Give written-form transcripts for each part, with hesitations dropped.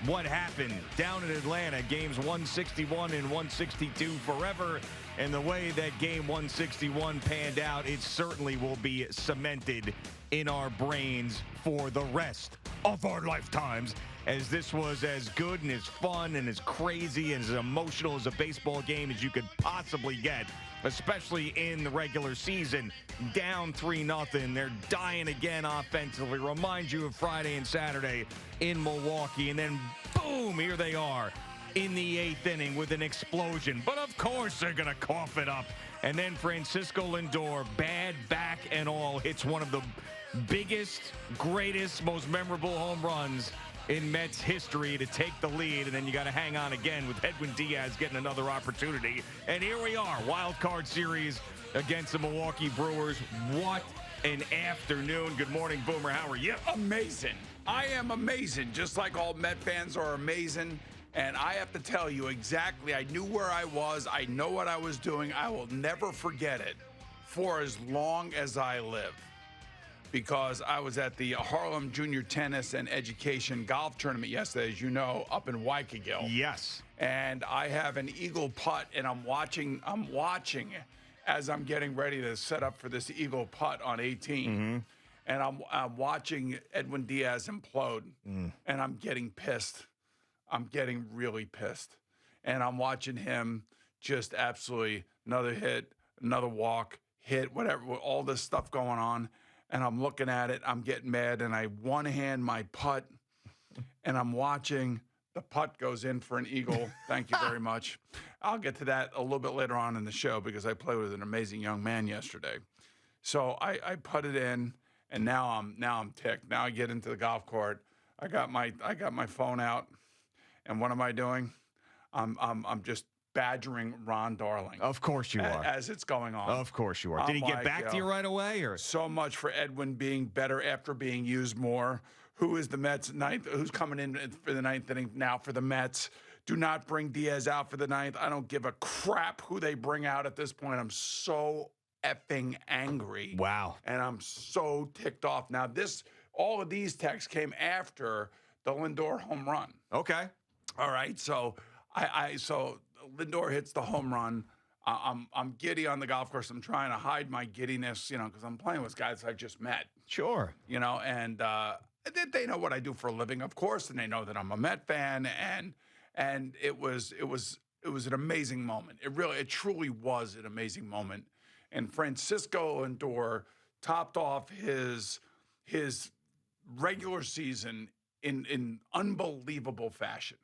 what happened down in Atlanta, games 161 and 162 forever. And the way that game 161 panned out, it certainly will be cemented in our brains for the rest of our lifetimes, as this was as good and as fun and as crazy and as emotional as a baseball game as you could possibly get, especially in the regular season. Down 3-0. They're dying again offensively. Remind you of Friday and Saturday in Milwaukee. And then, boom, here they are in the 8th inning with an explosion. But of course they're going to cough it up. And then Francisco Lindor, bad back and all, hits one of the biggest, greatest, most memorable home runs in Mets history to take the lead. And then you got to hang on again with Edwin Diaz getting another opportunity. And here we are, wild card series against the Milwaukee Brewers. What an afternoon. Good morning, Boomer. How are you? Amazing. I am amazing, just like all Met fans are amazing. And I have to tell you exactly, I knew where I was. I know what I was doing. I will never forget it for as long as I live, because I was at the Harlem Junior Tennis and Education Golf Tournament yesterday, as you know, up in Waikiki. Yes. And I have an eagle putt, and I'm watching as I'm getting ready to set up for this eagle putt on 18. Mm-hmm. And I'm watching Edwin Diaz implode, and I'm getting pissed. I'm getting really pissed. And I'm watching him just absolutely another hit, another walk, hit, whatever, all this stuff going on. And I'm looking at it. I'm getting mad. And I one-hand my putt, and I'm watching. The putt goes in for an eagle. Thank you very much. I'll get to that a little bit later on in the show, because I played with an amazing young man yesterday. So I put it in, and now I'm ticked. Now I get into the golf court. I got my phone out. And what am I doing? I'm just badgering Ron Darling. Of course you are. As it's going on. Of course you are. Did he get back to you right away? Or so much for Edwin being better after being used more. Who is the Mets' ninth? Who's coming in for the ninth inning now for the Mets? Do not bring Diaz out for the ninth. I don't give a crap who they bring out at this point. I'm so effing angry. Wow. And I'm so ticked off. Now, all of these texts came after the Lindor home run. Okay. All right, so so Lindor hits the home run. I'm giddy on the golf course. I'm trying to hide my giddiness, because I'm playing with guys I just met. Sure. And they know what I do for a living, of course, and they know that I'm a Met fan. And it was an amazing moment. It truly was an amazing moment. And Francisco Lindor topped off his regular season in unbelievable fashion.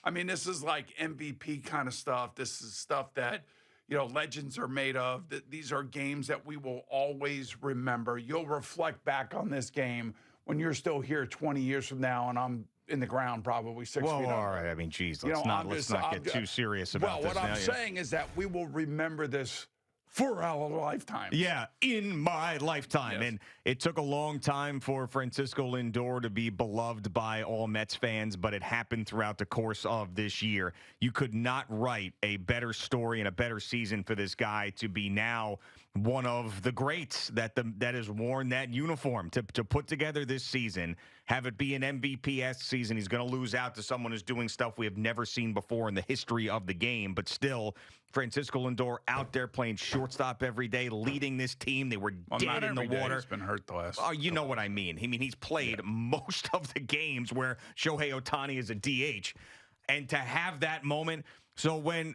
I mean, this is like MVP kind of stuff. This is stuff that, legends are made of. These are games that we will always remember. You'll reflect back on this game when you're still here 20 years from now, and I'm in the ground probably 6 feet up. All right. I mean, geez, let's not get too serious about this. Well, what I'm saying is that we will remember this for our lifetime. Yeah, in my lifetime. Yes. And it took a long time for Francisco Lindor to be beloved by all Mets fans, but it happened throughout the course of this year. You could not write a better story and a better season for this guy to be now one of the greats that has worn that uniform to put together this season, have it be an MVP-esque season. He's going to lose out to someone who's doing stuff we have never seen before in the history of the game, but still, Francisco Lindor out there playing shortstop every day, leading this team. They were dead in the water. He's been hurt the last. Oh, you know what I mean. He's played most of the games where Shohei Ohtani is a DH. And to have that moment, so when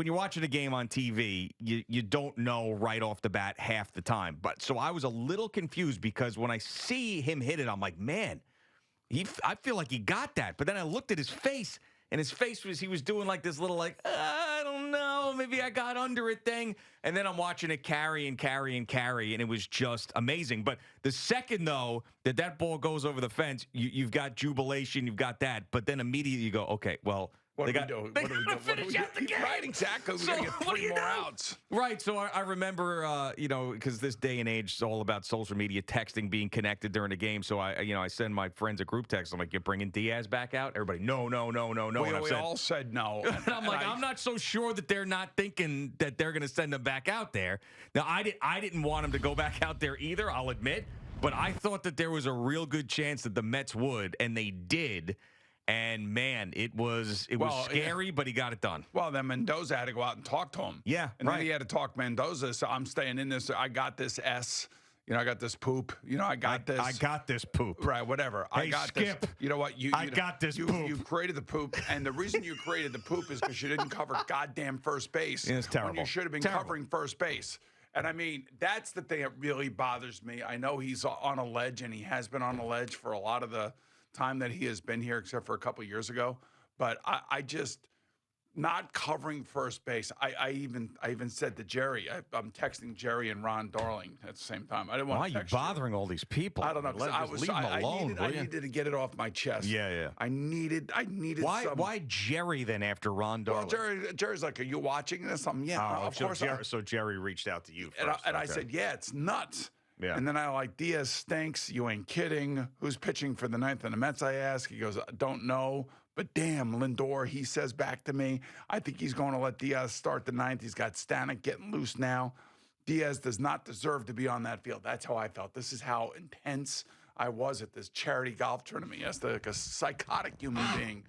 you're watching a game on TV, you don't know right off the bat half the time. But so I was a little confused, because when I see him hit it, I'm like, man, I feel like he got that. But then I looked at his face, and his face he was doing like this little I don't know, maybe I got under it thing. And then I'm watching it carry and carry and carry, and it was just amazing. But the second, though, that ball goes over the fence, you've got jubilation, you've got that. But then immediately you go, okay, well, What do we do? They got to finish out the game. Right, exactly. We're going to get 3 more outs. Right. So I remember, because this day and age is all about social media, texting, being connected during the game. So I send my friends a group text. I'm like, you're bringing Diaz back out? Everybody, no. We all said no. And I'm like, I'm not so sure that they're not thinking that they're going to send him back out there. Now, I didn't want him to go back out there either, I'll admit. But I thought that there was a real good chance that the Mets would, and they did. And man, it was scary, but he got it done. Well, then Mendoza had to go out and talk to him. Yeah, and then he had to talk Mendoza. So I'm staying in this. I got this S. I got this poop. I got this. I got this poop. Right, whatever. Hey, I got Skip. this. You know what? I got this poop. You created the poop, and the reason you created the poop is because you didn't cover goddamn first base. It's terrible. When you should have been covering first base. And I mean, that's the thing that really bothers me. I know he's on a ledge, and he has been on a ledge for a lot of the time that he has been here, except for a couple years ago. But I just not covering first base. I even said to Jerry, I'm texting Jerry and Ron Darling at the same time. I didn't want Why to are you bothering all these people? I don't know. Leave them alone. I needed to get it off my chest. Yeah. I needed. Why Jerry then after Ron Darling? Well, Jerry's like, "Are you watching this?" Of course. So Jerry reached out to you first. And I said, "Yeah, it's nuts." Yeah. And then I like, Diaz stinks. You ain't kidding. Who's pitching for the ninth in the Mets? I ask. He goes, "Don't know." But damn, Lindor, he says back to me, I think he's going to let Diaz start the ninth. He's got Stanek getting loose now. Diaz does not deserve to be on that field. That's how I felt. This is how intense I was at this charity golf tournament yesterday, like a psychotic human being.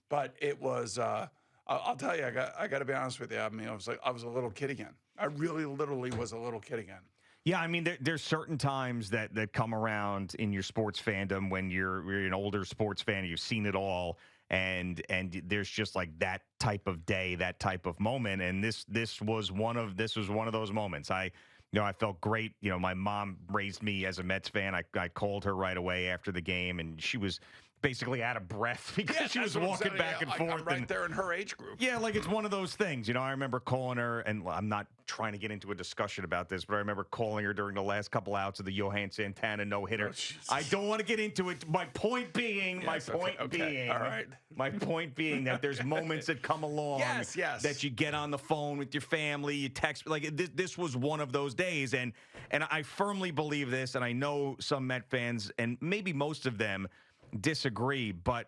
But it was, I'll tell you, I got to be honest with you. I mean, I was a little kid again. I really literally was a little kid again. Yeah, I mean, there's certain times that come around in your sports fandom when you're an older sports fan, you've seen it all. And there's just like that type of day, that type of moment, and this was one of those moments. I felt great. My mom raised me as a Mets fan. I called her right away after the game, and she was basically out of breath because she was walking back and forth. I'm right there in her age group. Yeah, like it's one of those things. I remember calling her, and I'm not trying to get into a discussion about this, but I remember calling her during the last couple outs of the Johan Santana no-hitter. I don't want to get into it. My point being, all right. My point being that there's moments that come along that you get on the phone with your family, you text. Like this was one of those days, and I firmly believe this, and I know some Met fans, and maybe most of them, disagree, but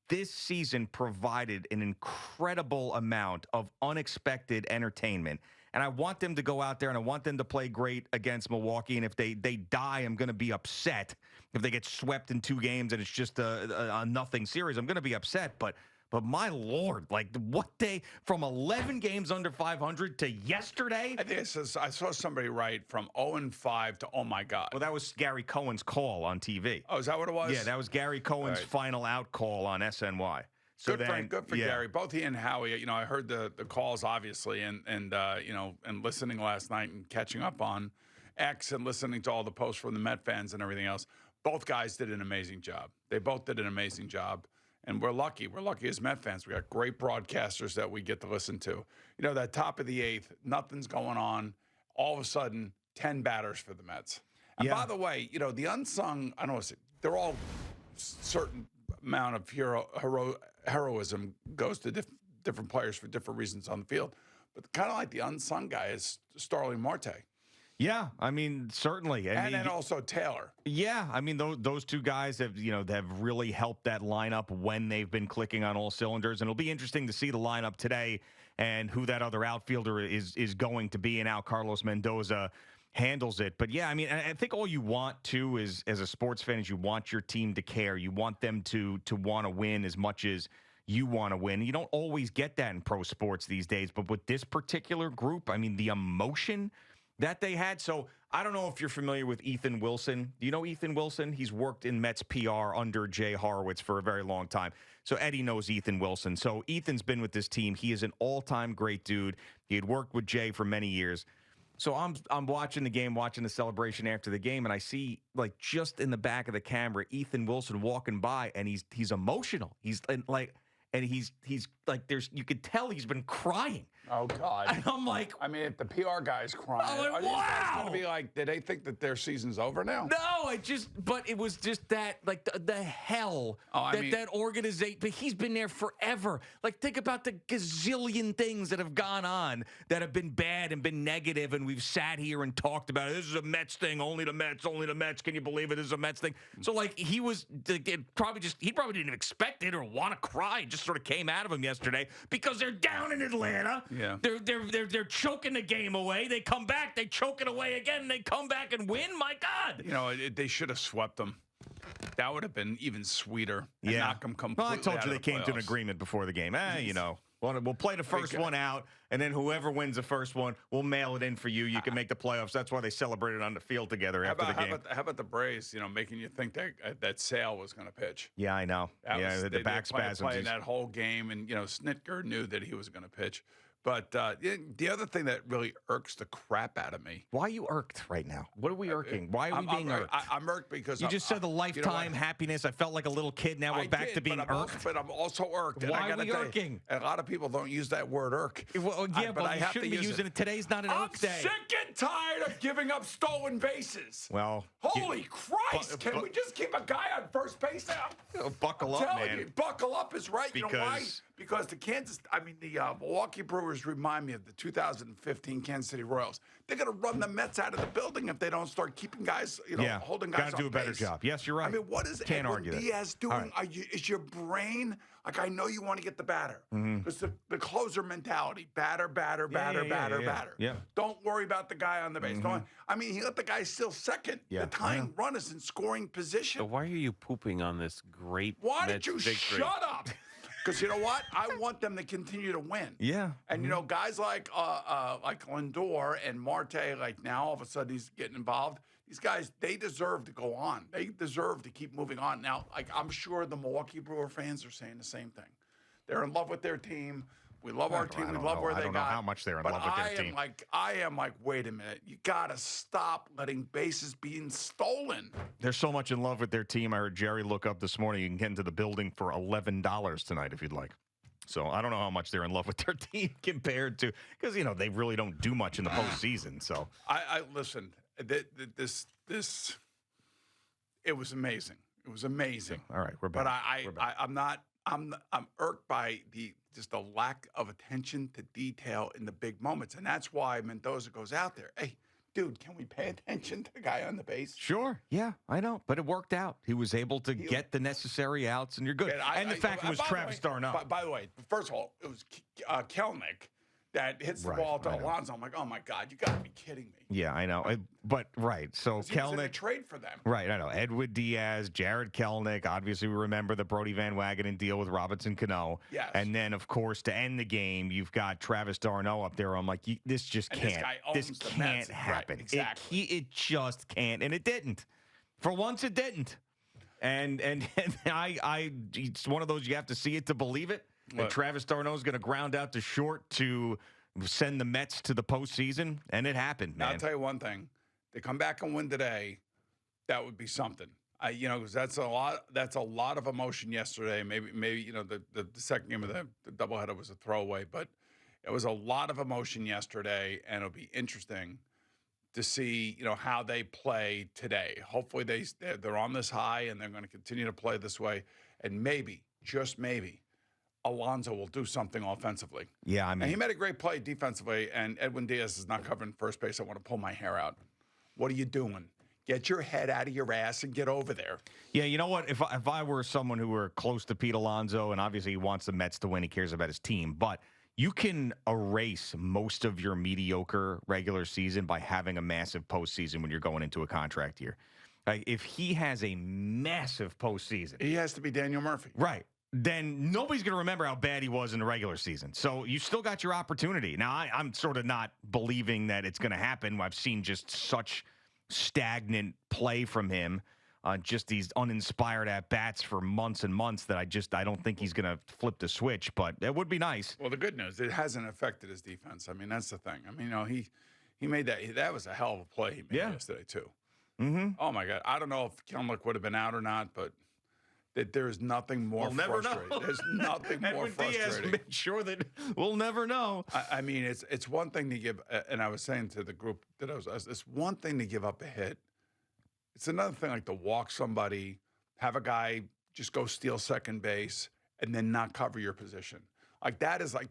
this season provided an incredible amount of unexpected entertainment, and I want them to go out there and I want them to play great against Milwaukee. And if they die, I'm going to be upset. If they get swept in 2 games and it's just a nothing series, I'm going to be upset. But my Lord, like what day from 11 games under 500 to yesterday? I think it says, I saw somebody write from 0-5 to oh my God. Well, that was Gary Cohen's call on TV. Oh, is that what it was? Yeah, that was Gary Cohen's final out call on SNY. So good for Gary. Both he and Howie. I heard the calls obviously, and listening last night and catching up on X and listening to all the posts from the Met fans and everything else. Both guys did an amazing job. They both did an amazing job. And we're lucky. We're lucky as Met fans. We got great broadcasters that we get to listen to. That top of the 8th, nothing's going on. All of a sudden, 10 batters for the Mets. And by the way, the unsung, I don't want to say, they're all certain amount of heroism goes to different players for different reasons on the field. But kind of like the unsung guy is Starling Marte. Yeah, I mean, certainly. And then also Taylor. Yeah, I mean, those 2 guys have really helped that lineup when they've been clicking on all cylinders. And it'll be interesting to see the lineup today and who that other outfielder is going to be and how Carlos Mendoza handles it. But yeah, I mean, I think all you want to is, as a sports fan, is you want your team to care. You want them to want to win as much as you want to win. You don't always get that in pro sports these days. But with this particular group, I mean, the emotion that they had. So I don't know if you're familiar with Ethan Wilson. Do you know Ethan Wilson? He's worked in Mets PR under Jay Horowitz for a very long time. So Eddie knows Ethan Wilson. So Ethan's been with this team. He is an all-time great dude. He had worked with Jay for many years. So I'm watching the game, watching the celebration after the game, and I see, like, just in the back of the camera, Ethan Wilson walking by, and he's emotional. He's like you could tell he's been crying. Oh, God. And I'm like... I mean, if the PR guy's crying, I'm like, are these guys going to be like, did they think that their season's over now? No, but it was just that, like, the hell that organization... But he's been there forever. Like, think about the gazillion things that have gone on that have been bad and been negative, and we've sat here and talked about it. This is a Mets thing, only the Mets. Can you believe it? This is a Mets thing. So, like, he probably didn't expect it or want to cry. It just sort of came out of him yesterday because they're down in Atlanta. Yeah. They're choking the game away. They come back, they choke it away again, and they come back and win. My God. They should have swept them. That would have been even sweeter. And knock them completely Well, I told out you of they came to an playoffs. agreement before the game. We'll play the first one out, and then whoever wins the first one, we'll mail it in for you. You can make the playoffs. That's why they celebrated on the field together after the game. How about the Braves, making you think that Sale was going to pitch? Yeah, I know. The back spasms. Playing that whole game, and, Snitker knew that he was going to pitch. But the other thing that really irks the crap out of me. Why are you irked right now? What are we irking? Why are we being irked? I'm irked because you just said the lifetime happiness. I felt like a little kid. Now we're back to being irked. But I'm also irked. Why are we irking? And a lot of people don't use that word irk. Well, but you shouldn't be using it. Today's not an irk day. I'm sick and tired of giving up stolen bases. Well, holy Christ! Can we just keep a guy on first base now? Buckle up, man. You, buckle up is right. You know why? Because the Milwaukee Brewers remind me of the 2015 Kansas City Royals. They're going to run the Mets out of the building if they don't start keeping guys, holding guys on base. Got to do a better job. Yes, you're right. I mean, what is Edwin Diaz doing? Right. Is your brain, I know you want to get the batter. Because the closer mentality, batter. Yeah. Don't worry about the guy on the base. He let the guy steal second. Yeah. The tying run is in scoring position. So why are you pooping on this great Why Mets did you victory? shut up? Because you know what? I want them to continue to win. Yeah. And, guys like Lindor and Marte, now all of a sudden he's getting involved. These guys, they deserve to go on. They deserve to keep moving on. Now, I'm sure the Milwaukee Brewer fans are saying the same thing. They're in love with their team. We love our team. We love where they got. I don't know how much they're in love with their team. I am like, wait a minute. You got to stop letting bases being stolen. They're so much in love with their team. I heard Jerry look up this morning. You can get into the building for $11 tonight if you'd like. So I don't know how much they're in love with their team compared to, because, they really don't do much in the postseason. So I listen, this, it was amazing. It was amazing. All right, we're back. But I'm irked by just the lack of attention to detail in the big moments. And that's why Mendoza goes out there. Hey, dude, can we pay attention to the guy on the base? Sure. Yeah, I know. But it worked out. He was able to get the necessary outs, and you're good. And the fact it was Travis d'Arnaud. By the way, first of all, it was Kelnick that hits the ball to Alonso. I'm like, oh, my God, you got to be kidding me. Yeah, I know. So Kelnick. He was in a trade for them. Right, I know. Edwin Diaz, Jared Kelnick. Obviously, we remember the Brody Van Wagenen deal with Robinson Cano. Yes. And then, of course, to end the game, you've got Travis d'Arnaud up there. I'm like, this just can't. This can't happen. Right, exactly. It just can't. And it didn't. For once, it didn't. And it's one of those you have to see it to believe it. And Travis d'Arnaud is going to ground out to short to send the Mets to the postseason, and it happened, man. I'll tell you one thing: they come back and win today, that would be something. Because that's a lot. That's a lot of emotion yesterday. Maybe the second game of the doubleheader was a throwaway, but it was a lot of emotion yesterday, and it'll be interesting to see how they play today. Hopefully they're on this high, and they're going to continue to play this way, and maybe, just maybe, Alonso will do something offensively. Yeah, and he made a great play defensively, and Edwin Diaz is not covering first base. I want to pull my hair out. What are you doing? Get your head out of your ass and get over there. Yeah, you know what? If I were someone who were close to Pete Alonso, and obviously he wants the Mets to win, he cares about his team, but you can erase most of your mediocre regular season by having a massive postseason when you're going into a contract year. If he has a massive postseason, he has to be Daniel Murphy. Right. Then nobody's going to remember how bad he was in the regular season. So you still got your opportunity. Now, I'm sort of not believing that it's going to happen. I've seen just such stagnant play from him, just these uninspired at-bats for months and months that I don't think he's going to flip the switch, but it would be nice. Well, the good news, it hasn't affected his defense. That's the thing. He made that was a hell of a play he made yesterday, too. Mm-hmm. Oh, my God. I don't know if Kelnick would have been out or not, but that there is nothing more frustrating. There's nothing more frustrating. Diaz made sure that we'll never know. It's one thing to give, and I was saying to the group that it's one thing to give up a hit. It's another thing to walk somebody, have a guy just go steal second base, and then not cover your position.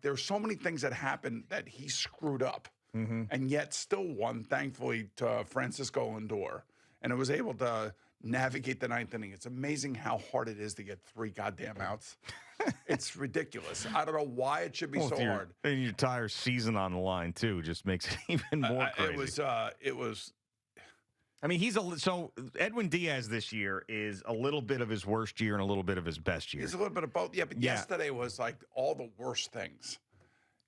There's so many things that happened that he screwed up, and yet still won, thankfully, to Francisco Lindor, and it was able to navigate the ninth inning. It's amazing how hard it is to get 3 goddamn outs. It's ridiculous. I don't know why it should be so hard. And your entire season on the line too just makes it even more crazy. It was I mean, so Edwin Diaz this year is a little bit of his worst year and a little bit of his best year. He's a little bit of both. Yeah, but yesterday was like all the worst things.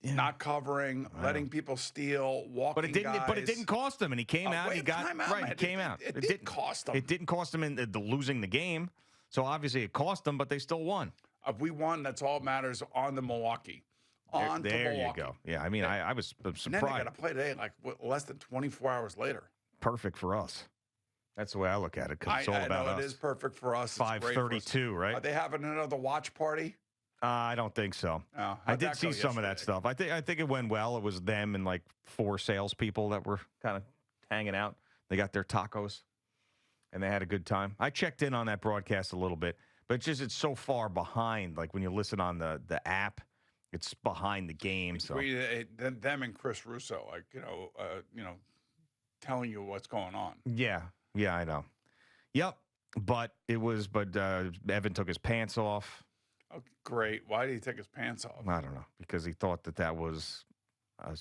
Yeah. Not covering, letting people steal, walking but it didn't. guys. But it didn't cost him, and he came out. And he got right. He came out. It didn't cost him. It didn't cost him in losing the game. So obviously it cost them, but they still won. If we won, that's all that matters. On to Milwaukee. There you go. Yeah, I mean, I was surprised. And then they got to play today, like less than 24 hours later. Perfect for us. That's the way I look at it. Because it's all about us. It is perfect for us. 5:32, right? Are they having another watch party? I don't think so. Oh, I did see some of that stuff. I think it went well. It was them and like 4 salespeople that were kind of hanging out. They got their tacos, and they had a good time. I checked in on that broadcast a little bit, but it's so far behind. Like when you listen on the app, it's behind the game. So them and Chris Russo, like telling you what's going on. Yeah, I know. Yep, but Evan took his pants off. Oh, great. Why did he take his pants off? I don't know, because he thought that was.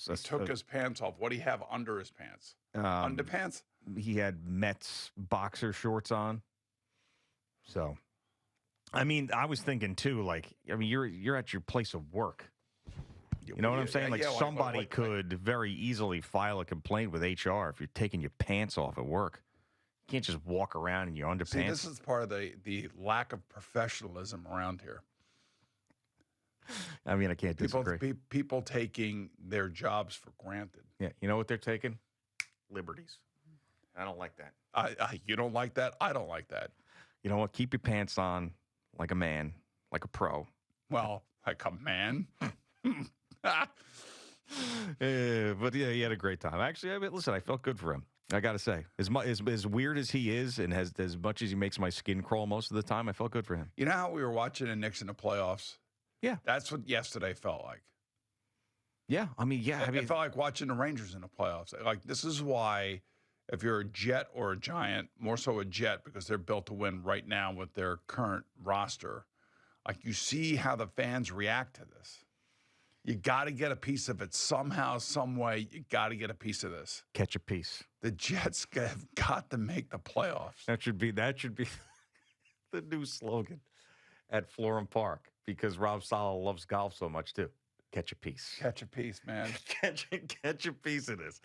He took his pants off. What do you have under his pants? Underpants? He had Mets boxer shorts on. So, I mean, I was thinking too. Like, I mean, you're at your place of work. You know what I'm saying? Like somebody could very easily file a complaint with HR if you're taking your pants off at work. You can't just walk around in your underpants. See, this is part of the lack of professionalism around here. I mean, I can't disagree. People taking their jobs for granted. Yeah, you know what they're taking? Liberties. I don't like that. You don't like that? I don't like that. You know what? Keep your pants on like a man, like a pro. Well, like a man. But yeah, he had a great time. Actually, listen, I felt good for him. I got to say, as weird as he is, and as much as he makes my skin crawl most of the time, I felt good for him. You know how we were watching the Knicks in the playoffs? Yeah, that's what yesterday felt like. Yeah, I mean, yeah, it felt like watching the Rangers in the playoffs. Like this is why, if you're a Jet or a Giant, more so a Jet because they're built to win right now with their current roster. Like you see how the fans react to this. You got to get a piece of it somehow, some way. You got to get a piece of this. Catch a piece. The Jets have got to make the playoffs. That should be the new slogan at Florham Park because Rob Saleh loves golf so much too. Catch a piece. Catch a piece, man. Catch a piece of this.